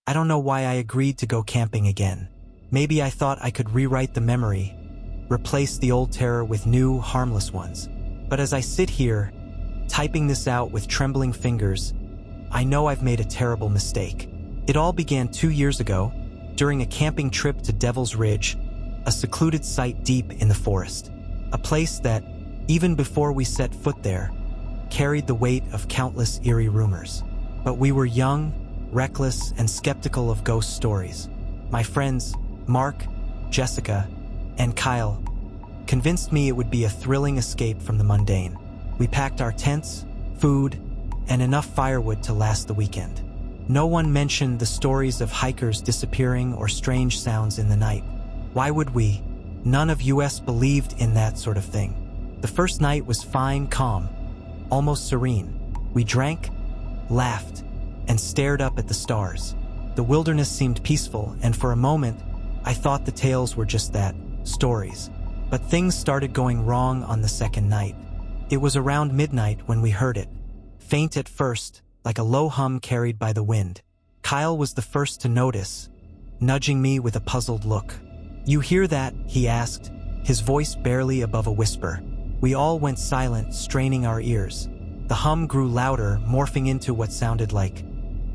I don't know why I agreed to go camping again. Maybe I thought I could rewrite the memory, replace the old terror with new, harmless ones. But as I sit here, typing this out with trembling fingers, I know I've made a terrible mistake. It all began 2 years ago, during a camping trip to Devil's Ridge, a secluded site deep in the forest. A place that, even before we set foot there, carried the weight of countless eerie rumors. But we were young, reckless, and skeptical of ghost stories. My friends, Mark, Jessica, and Kyle, convinced me it would be a thrilling escape from the mundane. We packed our tents, food, and enough firewood to last the weekend. No one mentioned the stories of hikers disappearing or strange sounds in the night. Why would we? None of us believed in that sort of thing. The first night was fine, calm, almost serene. We drank, laughed, and stared up at the stars. The wilderness seemed peaceful, and for a moment, I thought the tales were just that, stories. But things started going wrong on the second night. It was around midnight when we heard it. Faint at first, like a low hum carried by the wind. Kyle was the first to notice, nudging me with a puzzled look. "You hear that?" he asked, his voice barely above a whisper. We all went silent, straining our ears. The hum grew louder, morphing into what sounded like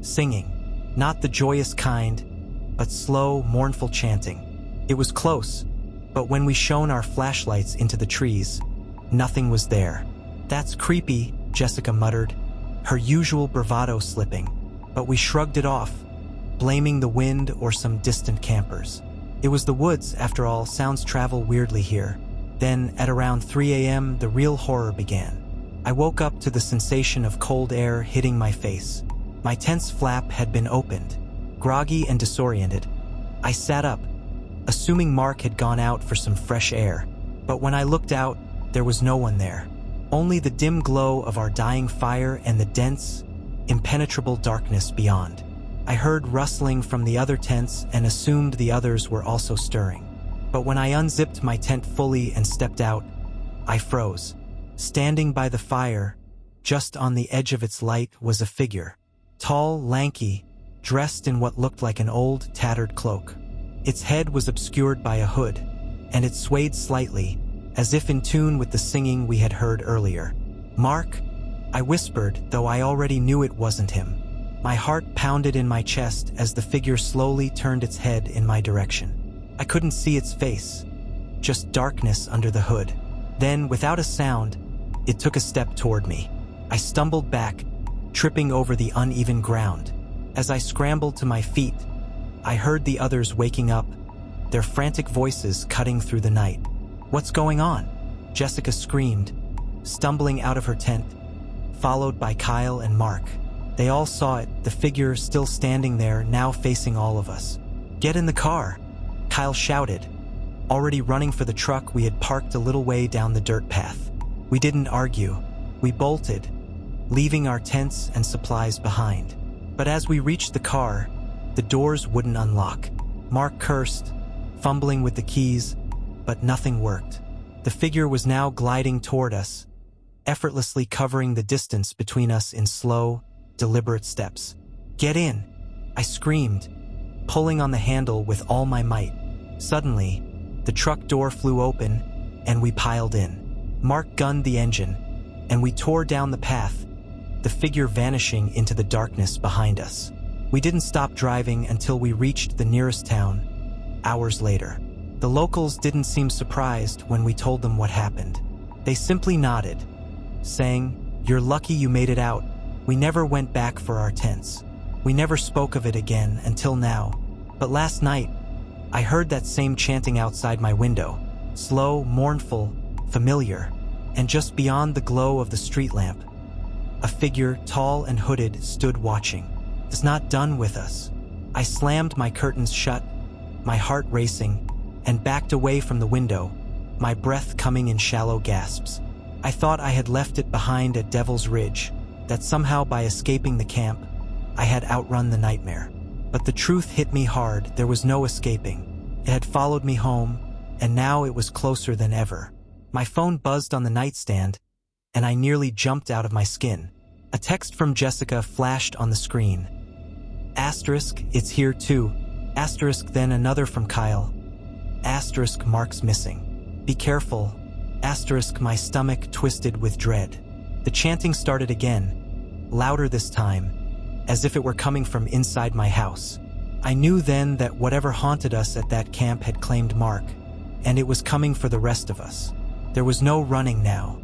singing. Not the joyous kind, but slow, mournful chanting. It was close, but when we shone our flashlights into the trees, nothing was there. "That's creepy," Jessica muttered, her usual bravado slipping, but we shrugged it off, blaming the wind or some distant campers. It was the woods, after all. Sounds travel weirdly here. Then, at around 3 a.m., the real horror began. I woke up to the sensation of cold air hitting my face. My tent's flap had been opened. Groggy and disoriented, I sat up, assuming Mark had gone out for some fresh air. But when I looked out, there was no one there. Only the dim glow of our dying fire and the dense, impenetrable darkness beyond. I heard rustling from the other tents and assumed the others were also stirring. But when I unzipped my tent fully and stepped out, I froze. Standing by the fire, just on the edge of its light, was a figure. Tall, lanky, dressed in what looked like an old, tattered cloak. Its head was obscured by a hood, and it swayed slightly, as if in tune with the singing we had heard earlier. "Mark?" I whispered, though I already knew it wasn't him. My heart pounded in my chest as the figure slowly turned its head in my direction. I couldn't see its face, just darkness under the hood. Then, without a sound, it took a step toward me. I stumbled back, tripping over the uneven ground. As I scrambled to my feet, I heard the others waking up, their frantic voices cutting through the night. "What's going on?" Jessica screamed, stumbling out of her tent, followed by Kyle and Mark. They all saw it, the figure still standing there, now facing all of us. "Get in the car!" Kyle shouted, already running for the truck we had parked a little way down the dirt path. We didn't argue. We bolted, leaving our tents and supplies behind. But as we reached the car, the doors wouldn't unlock. Mark cursed, fumbling with the keys, but nothing worked. The figure was now gliding toward us, effortlessly covering the distance between us in slow, deliberate steps. "Get in!" I screamed, pulling on the handle with all my might. Suddenly, the truck door flew open, and we piled in. Mark gunned the engine, and we tore down the path, the figure vanishing into the darkness behind us. We didn't stop driving until we reached the nearest town, hours later. The locals didn't seem surprised when we told them what happened. They simply nodded, saying, "You're lucky you made it out." We never went back for our tents. We never spoke of it again until now. But last night, I heard that same chanting outside my window. Slow, mournful, familiar. And just beyond the glow of the street lamp, a figure, tall and hooded, stood watching. It's not done with us. I slammed my curtains shut, my heart racing, and backed away from the window, my breath coming in shallow gasps. I thought I had left it behind at Devil's Ridge, that somehow by escaping the camp, I had outrun the nightmare. But the truth hit me hard. There was no escaping. It had followed me home, and now it was closer than ever. My phone buzzed on the nightstand, and I nearly jumped out of my skin. A text from Jessica flashed on the screen. Asterisk, it's here too. Asterisk, then another from Kyle. Asterisk, Mark's missing. Be careful. Asterisk, my stomach twisted with dread. The chanting started again, louder this time, as if it were coming from inside my house. I knew then that whatever haunted us at that camp had claimed Mark, and it was coming for the rest of us. There was no running now.